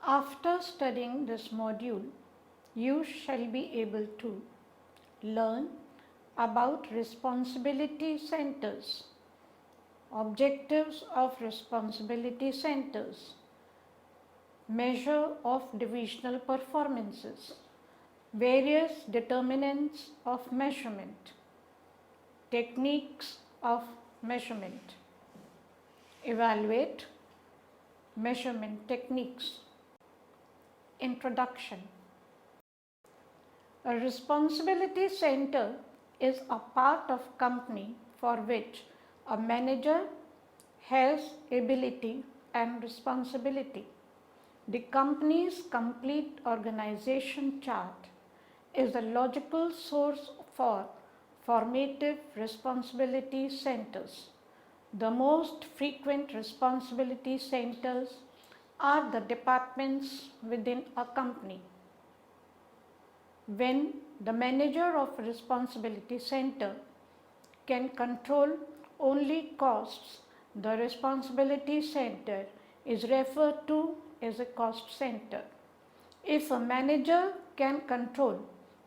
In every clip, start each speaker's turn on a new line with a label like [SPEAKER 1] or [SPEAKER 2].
[SPEAKER 1] After studying this module, you shall be able to learn about responsibility centers, objectives of responsibility centers, measure of divisional performances, various determinants of measurement, techniques of measurement, evaluate measurement techniques. Introduction. A responsibility center is a part of company for which a manager has ability and responsibility. The company's complete organization chart is a logical source for formative responsibility centers. The most frequent responsibility centers are the departments within a company. When the manager of a responsibility center can control only costs, the responsibility center is referred to as a cost center. If a manager can control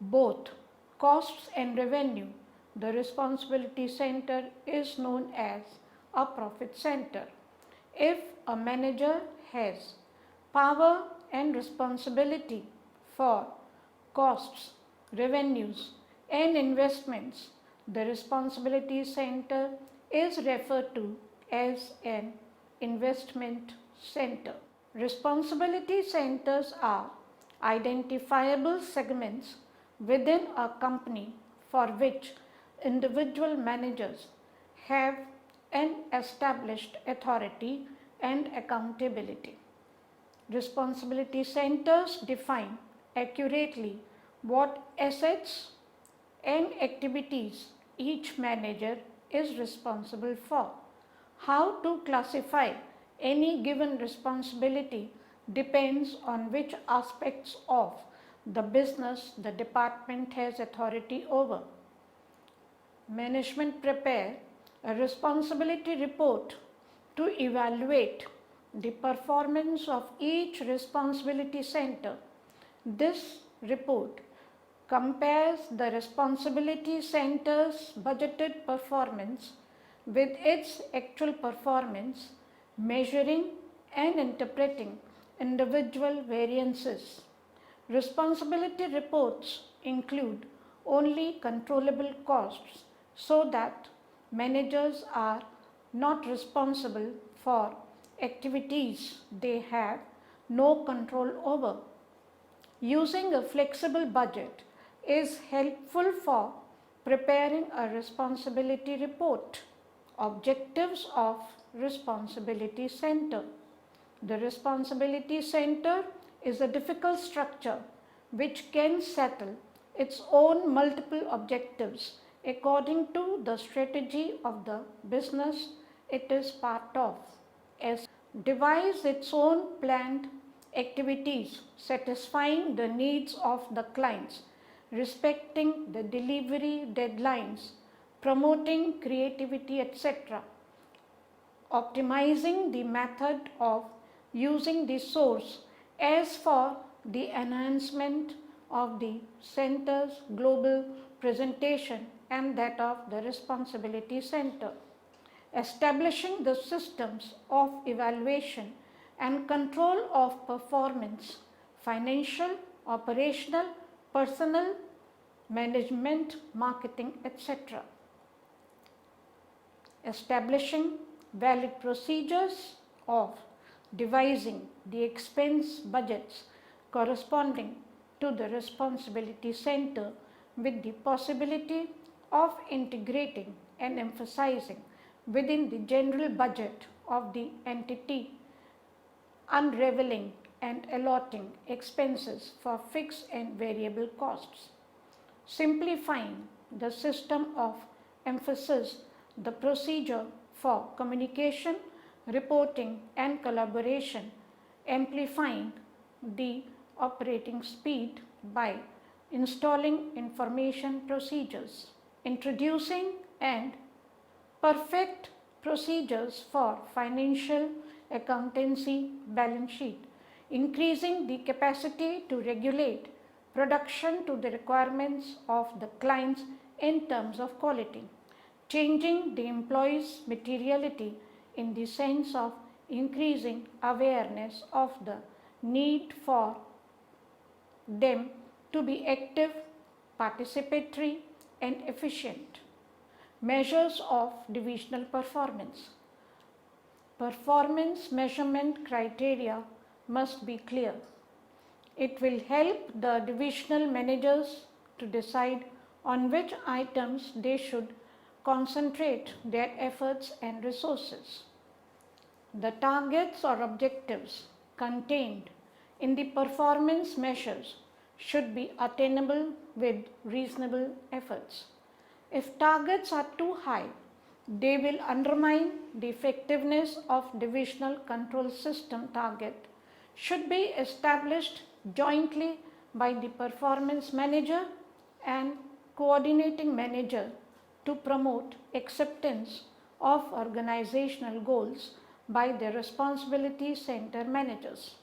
[SPEAKER 1] both costs and revenue, the responsibility center is known as a profit center. If a manager has power and responsibility for costs, revenues, and investments, the responsibility center is referred to as an investment center. Responsibility centers are identifiable segments within a company for which individual managers have an established authority and accountability. Responsibility centers define accurately what assets and activities each manager is responsible for. How to classify any given responsibility depends on which aspects of the business the department has authority over. Management prepare a responsibility report to evaluate the performance of each responsibility center. This report compares the responsibility center's budgeted performance with its actual performance, measuring and interpreting individual variances. Responsibility reports include only controllable costs so that managers are not responsible for activities they have no control over. Using a flexible budget is helpful for preparing a responsibility report. Objectives of responsibility center. The responsibility center is a difficult structure which can settle its own multiple objectives according to the strategy of the business it is part of. As devise its own planned activities satisfying the needs of the clients, respecting the delivery deadlines, promoting creativity, etc. Optimizing the method of using the source as for the enhancement of the center's global presentation and that of the responsibility center. Establishing the systems of evaluation and control of performance, financial, operational, personnel, management, marketing, etc. Establishing valid procedures of devising the expense budgets corresponding to the responsibility center with the possibility of integrating and emphasizing within the general budget of the entity, unraveling and allotting expenses for fixed and variable costs. Simplifying the system of emphasis, the procedure for communication, reporting and collaboration, amplifying the operating speed by installing information procedures, introducing and perfect procedures for financial accountancy balance sheet, increasing the capacity to regulate production to the requirements of the clients in terms of quality, changing the employees' materiality in the sense of increasing awareness of the need for them to be active, participatory, and efficient. Measures of divisional performance. Performance measurement criteria must be clear. It will help the divisional managers to decide on which items they should concentrate their efforts and resources. The targets or objectives contained in the performance measures should be attainable with reasonable efforts. If targets are too high, they will undermine the effectiveness of divisional control system. Target should be established jointly by the performance manager and coordinating manager to promote acceptance of organizational goals by the responsibility center managers.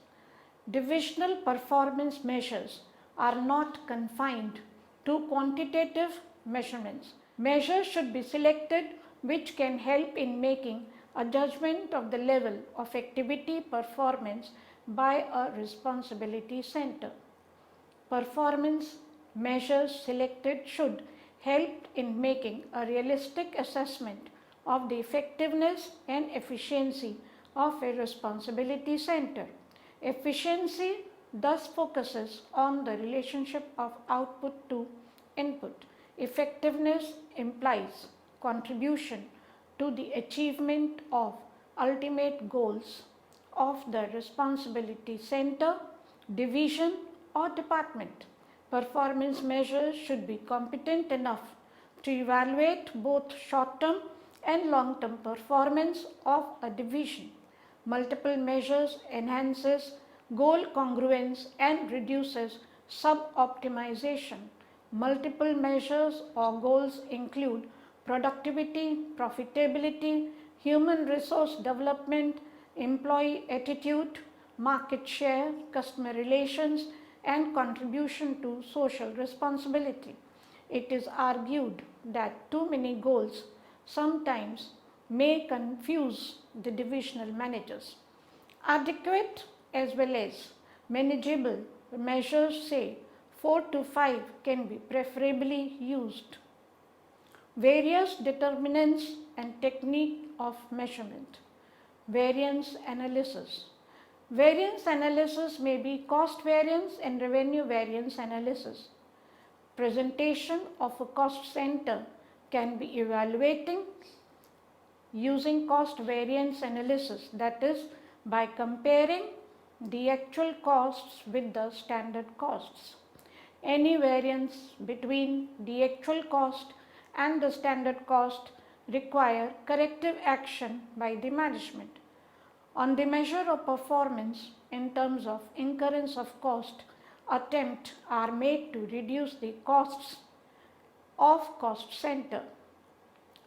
[SPEAKER 1] Divisional performance measures are not confined to quantitative measurements. Measures should be selected which can help in making a judgment of the level of activity performance by a responsibility center. Performance measures selected should help in making a realistic assessment of the effectiveness and efficiency of a responsibility center. Efficiency thus focuses on the relationship of output to input. Effectiveness implies contribution to the achievement of ultimate goals of the responsibility center, division, or department. Performance measures should be competent enough to evaluate both short-term and long-term performance of a division. Multiple measures enhances goal congruence and reduces sub-optimization. Multiple measures or goals include productivity, profitability, human resource development, employee attitude, market share, customer relations, and contribution to social responsibility. It is argued that too many goals sometimes may confuse the divisional managers. Adequate as well as manageable measures say 4 to 5 can be preferably used. Various determinants and technique of measurement. Variance analysis. Variance analysis may be cost variance and revenue variance analysis. Presentation of a cost center can be evaluating using cost variance analysis, that is, by comparing the actual costs with the standard costs. Any variance between the actual cost and the standard cost require corrective action by the management. On the measure of performance in terms of incurrence of cost, attempts are made to reduce the costs of cost center.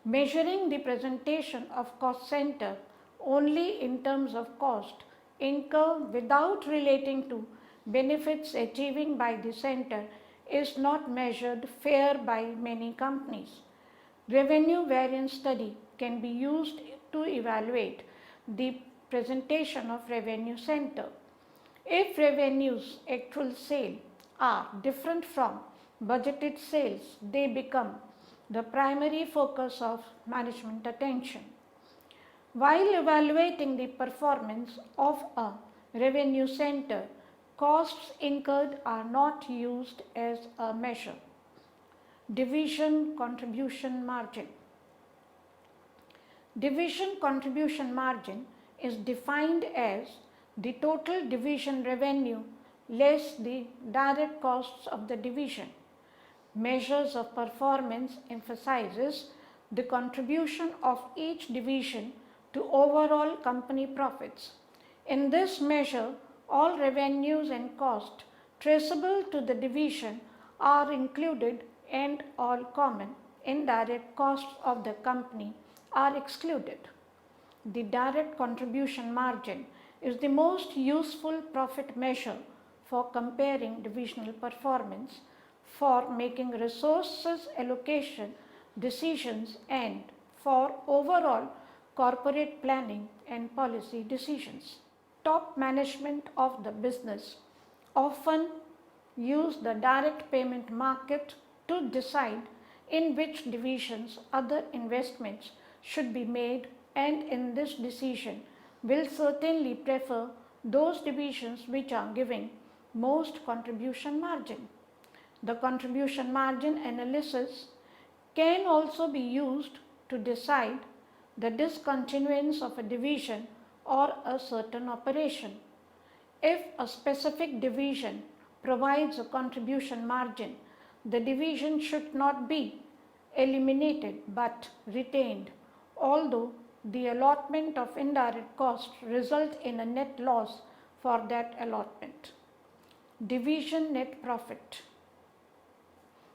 [SPEAKER 1] Measuring the presentation of cost center only in terms of cost incurred without relating to benefits achieving by the center is not measured fair by many companies. Revenue variance study can be used to evaluate the presentation of revenue center. If revenues actual sale are different from budgeted sales, they become the primary focus of management attention. While evaluating the performance of a revenue center, costs incurred are not used as a measure. Division contribution margin. Division contribution margin is defined as the total division revenue less the direct costs of the division. Measures of performance emphasizes the contribution of each division to overall company profits. In this measure, all revenues and costs traceable to the division are included and all common indirect costs of the company are excluded. The direct contribution margin is the most useful profit measure for comparing divisional performance, for making resources allocation decisions, and for overall corporate planning and policy decisions. Top management of the business often use the direct payment market to decide in which divisions other investments should be made, and in this decision will certainly prefer those divisions which are giving most contribution margin. The contribution margin analysis can also be used to decide the discontinuance of a division or a certain operation. If a specific division provides a contribution margin, the division should not be eliminated but retained, although the allotment of indirect cost result in a net loss for that allotment. Division net profit.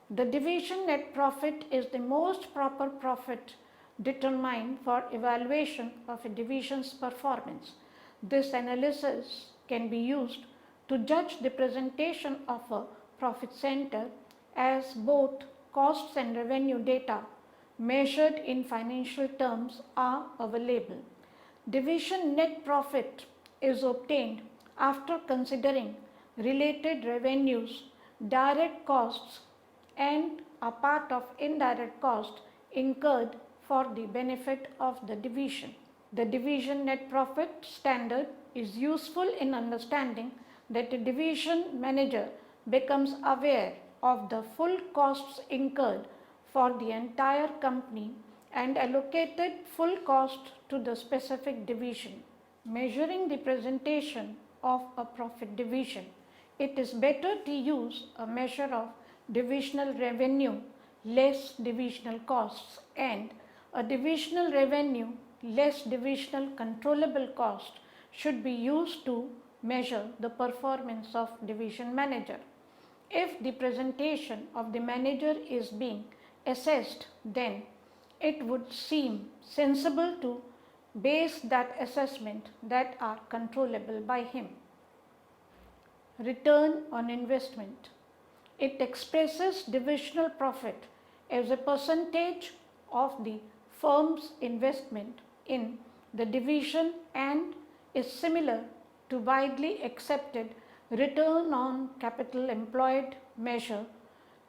[SPEAKER 1] The division net profit is the most proper profit determined for evaluation of a division's performance. This analysis can be used to judge the presentation of a profit center, as both costs and revenue data measured in financial terms are available. Division net profit is obtained after considering related revenues, direct costs, and a part of indirect cost incurred for the benefit of the division. The division net profit standard is useful in understanding that a division manager becomes aware of the full costs incurred for the entire company and allocated full cost to the specific division. Measuring the presentation of a profit division, it is better to use a measure of divisional revenue less divisional costs and a divisional revenue less divisional controllable cost should be used to measure the performance of division manager. If the presentation of the manager is being assessed, then it would seem sensible to base that assessment that are controllable by him. Return on investment. It expresses divisional profit as a percentage of the firm's investment in the division and is similar to widely accepted return on capital employed measure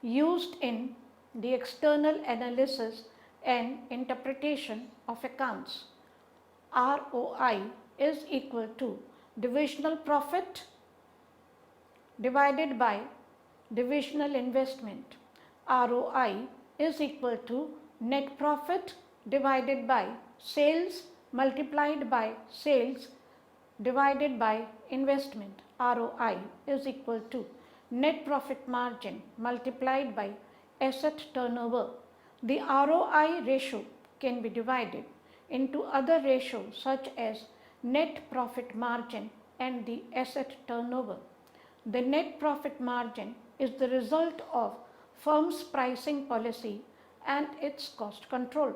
[SPEAKER 1] used in the external analysis and interpretation of accounts. ROI is equal to divisional profit divided by divisional investment. ROI is equal to net profit divided by sales multiplied by sales divided by investment. ROI is equal to net profit margin multiplied by asset turnover. The ROI ratio can be divided into other ratios such as net profit margin and the asset turnover. The net profit margin is the result of firm's pricing policy and its cost control.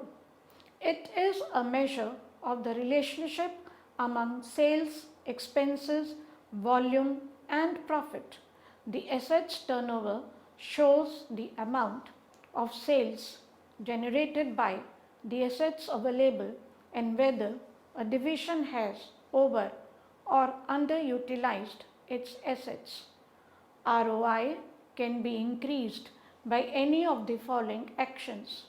[SPEAKER 1] It is a measure of the relationship among sales, expenses, volume, and profit. The assets turnover shows the amount of sales generated by the assets available and whether a division has over or underutilized its assets. ROI can be increased by any of the following actions,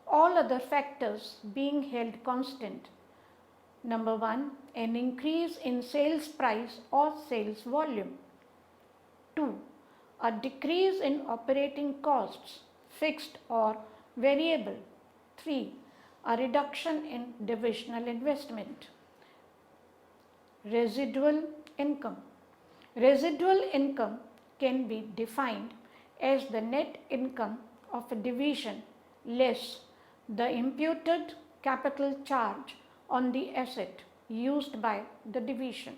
[SPEAKER 1] all other factors being held constant. Number 1, an increase in sales price or sales volume. 2, a decrease in operating costs, fixed or variable. 3, a reduction in divisional investment. Residual income. Residual income can be defined as the net income of a division less the imputed capital charge on the asset used by the division.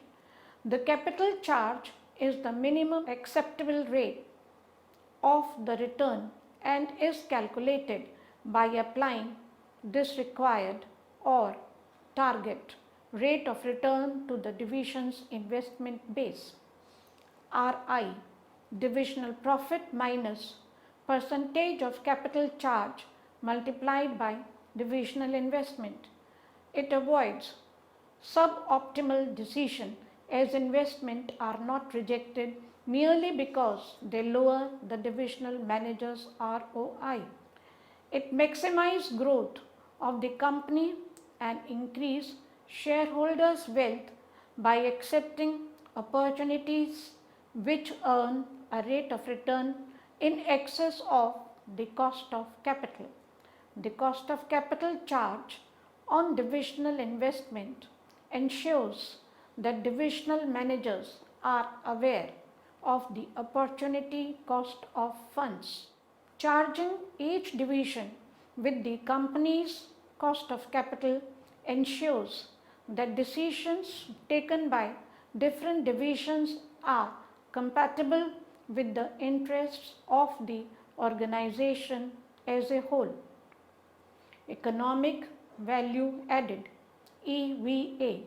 [SPEAKER 1] The capital charge is the minimum acceptable rate of the return and is calculated by applying this required or target rate of return to the division's investment base. RI, divisional profit minus percentage of capital charge multiplied by divisional investment. It avoids suboptimal decision as investment are not rejected merely because they lower the divisional manager's ROI. It maximizes growth of the company and increase shareholders' wealth by accepting opportunities which earn a rate of return in excess of the cost of capital. The cost of capital charge on divisional investment ensures that divisional managers are aware of the opportunity cost of funds. Charging each division with the company's cost of capital ensures that decisions taken by different divisions are compatible with the interests of the organization as a whole. Economic value added, EVA.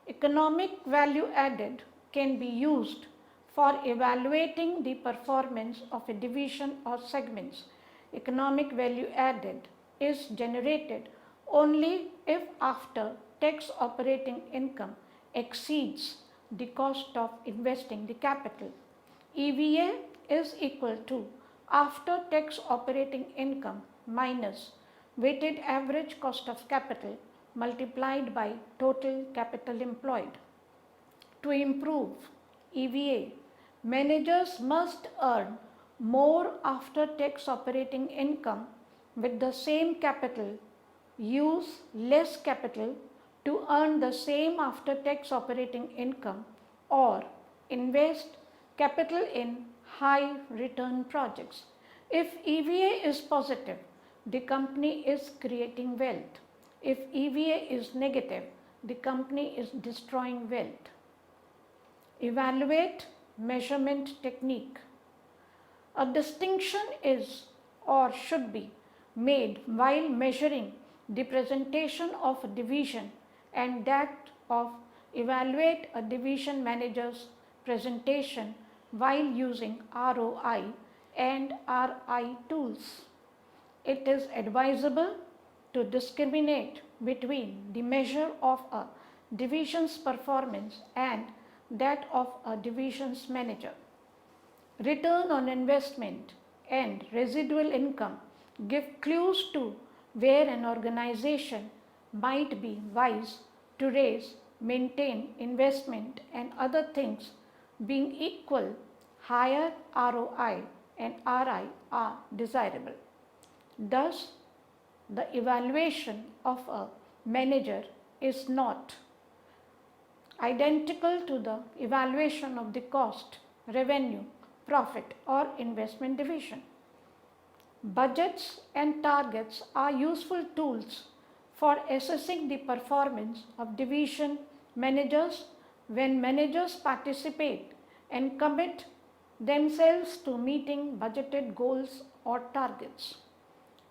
[SPEAKER 1] Economic value added can be used for evaluating the performance of a division or segments. Economic value added is generated only if after tax operating income exceeds the cost of investing the capital. EVA is equal to after tax operating income minus weighted average cost of capital multiplied by total capital employed. To improve EVA, managers must earn more after tax operating income with the same capital, use less capital to earn the same after tax operating income, or invest capital in high return projects. If EVA is positive, the company is creating wealth. If EVA is negative, the company is destroying wealth. Evaluate measurement technique. A distinction is or should be made while measuring the presentation of a division and that of evaluate a division manager's presentation while using ROI and RI tools. It is advisable to discriminate between the measure of a division's performance and that of a division's manager. Return on investment and residual income give clues to where an organization might be wise to raise, maintain investment and other things being equal, higher ROI and RI are desirable. Thus, the evaluation of a manager is not identical to the evaluation of the cost, revenue, profit or investment division. Budgets and targets are useful tools for assessing the performance of division managers when managers participate and commit themselves to meeting budgeted goals or targets.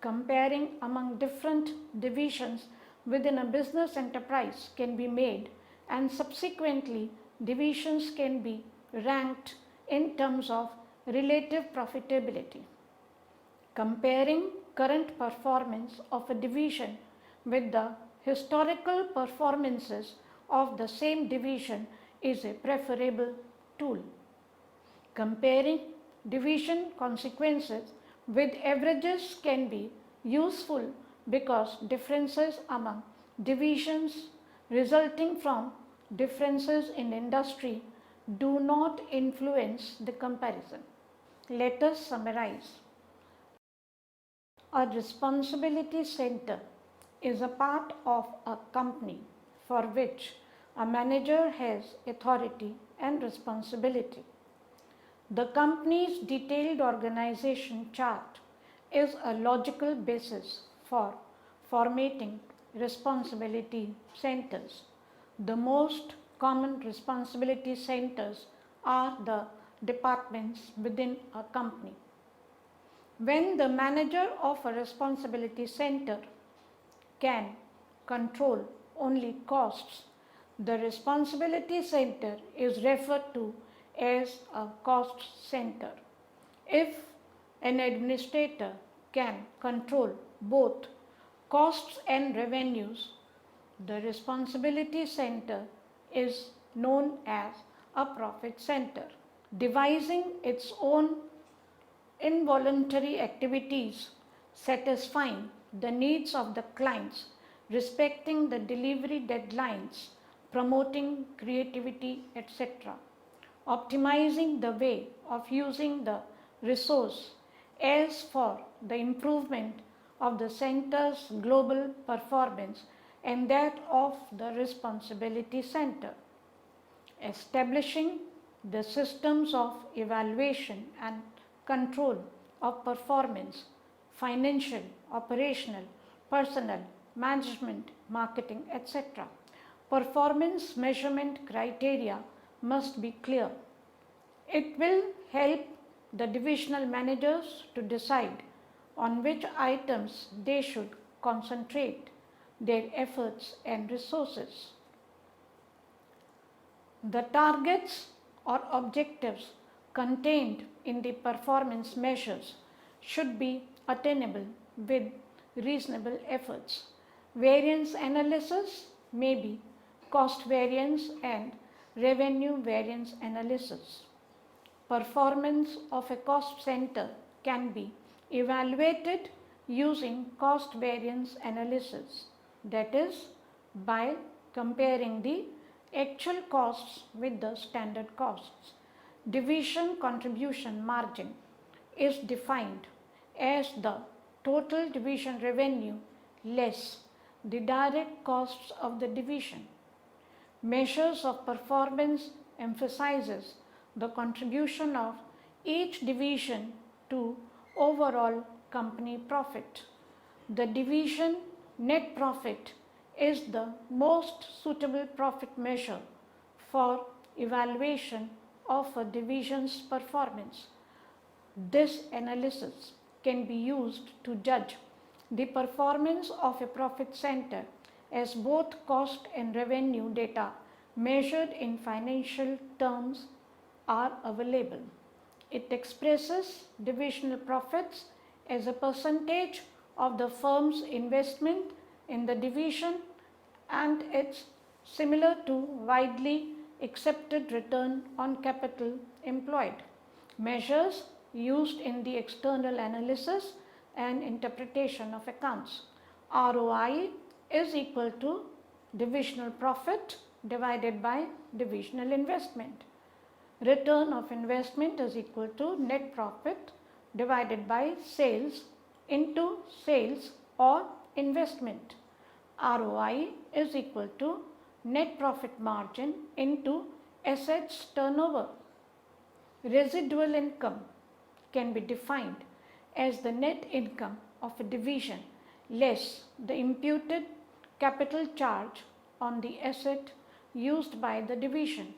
[SPEAKER 1] Comparing among different divisions within a business enterprise can be made, and subsequently divisions can be ranked in terms of relative profitability. Comparing current performance of a division with the historical performances of the same division is a preferable tool. Comparing division consequences with averages can be useful because differences among divisions resulting from differences in industry do not influence the comparison. Let us summarize. A responsibility center is a part of a company for which a manager has authority and responsibility. The company's detailed organization chart is a logical basis for formatting responsibility centers. The most common responsibility centers are the departments within a company. When the manager of a responsibility center can control only costs, the responsibility center is referred to as a cost center. If an administrator can control both costs and revenues, the responsibility center is known as a profit center. Devising its own involuntary activities, satisfying the needs of the clients, respecting the delivery deadlines, promoting creativity, etc. Optimizing the way of using the resource as for the improvement of the center's global performance and that of the responsibility center. Establishing the systems of evaluation and control of performance, financial, operational, personnel, management, marketing, etc. Performance measurement criteria must be clear. It will help the divisional managers to decide on which items they should concentrate their efforts and resources. The targets or objectives contained in the performance measures should be attainable with reasonable efforts. Variance analysis may be cost variance and revenue variance analysis. Performance of a cost center can be evaluated using cost variance analysis, that is, by comparing the actual costs with the standard costs. Division contribution margin is defined as the total division revenue less the direct costs of the division. Measures of performance emphasizes the contribution of each division to overall company profit. The division net profit is the most suitable profit measure for evaluation of a division's performance. This analysis can be used to judge the performance of a profit center as both cost and revenue data measured in financial terms are available. It expresses divisional profits as a percentage of the firm's investment in the division, and it's similar to widely accepted return on capital employed. Measures used in the external analysis and interpretation of accounts. ROI is equal to divisional profit divided by divisional investment. Return of investment is equal to net profit divided by sales into sales or investment. ROI is equal to net profit margin into assets turnover. Residual income can be defined as the net income of a division less the imputed capital charge on the asset used by the division.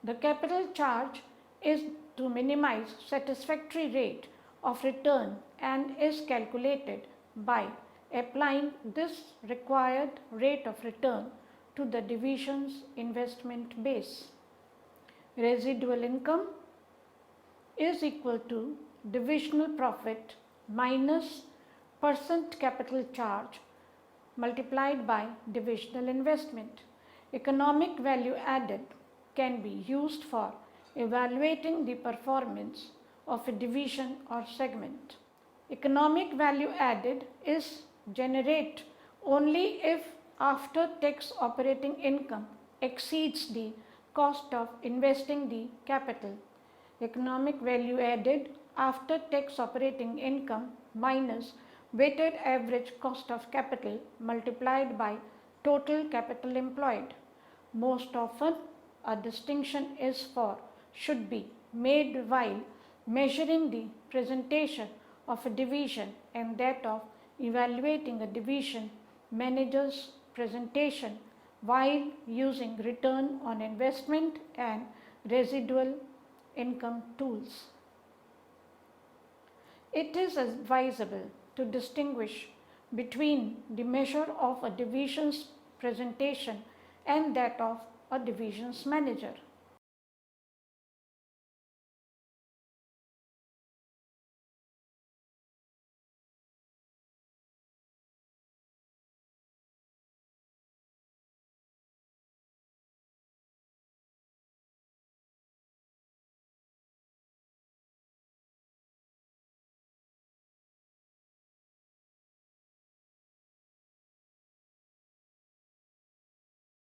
[SPEAKER 1] The capital charge is to minimize satisfactory rate of return and is calculated by applying this required rate of return to the division's investment base. Residual income is equal to divisional profit minus percent capital charge multiplied by divisional investment. Economic value added can be used for evaluating the performance of a division or segment. Economic value added is generated only if after tax operating income exceeds the cost of investing the capital. Economic value added after tax operating income minus weighted average cost of capital multiplied by total capital employed. Most often, a distinction should be made while measuring the presentation of a division and that of evaluating a division manager's presentation while using return on investment and residual income tools. It is advisable to distinguish between the measure of a division's presentation and that of a division's manager.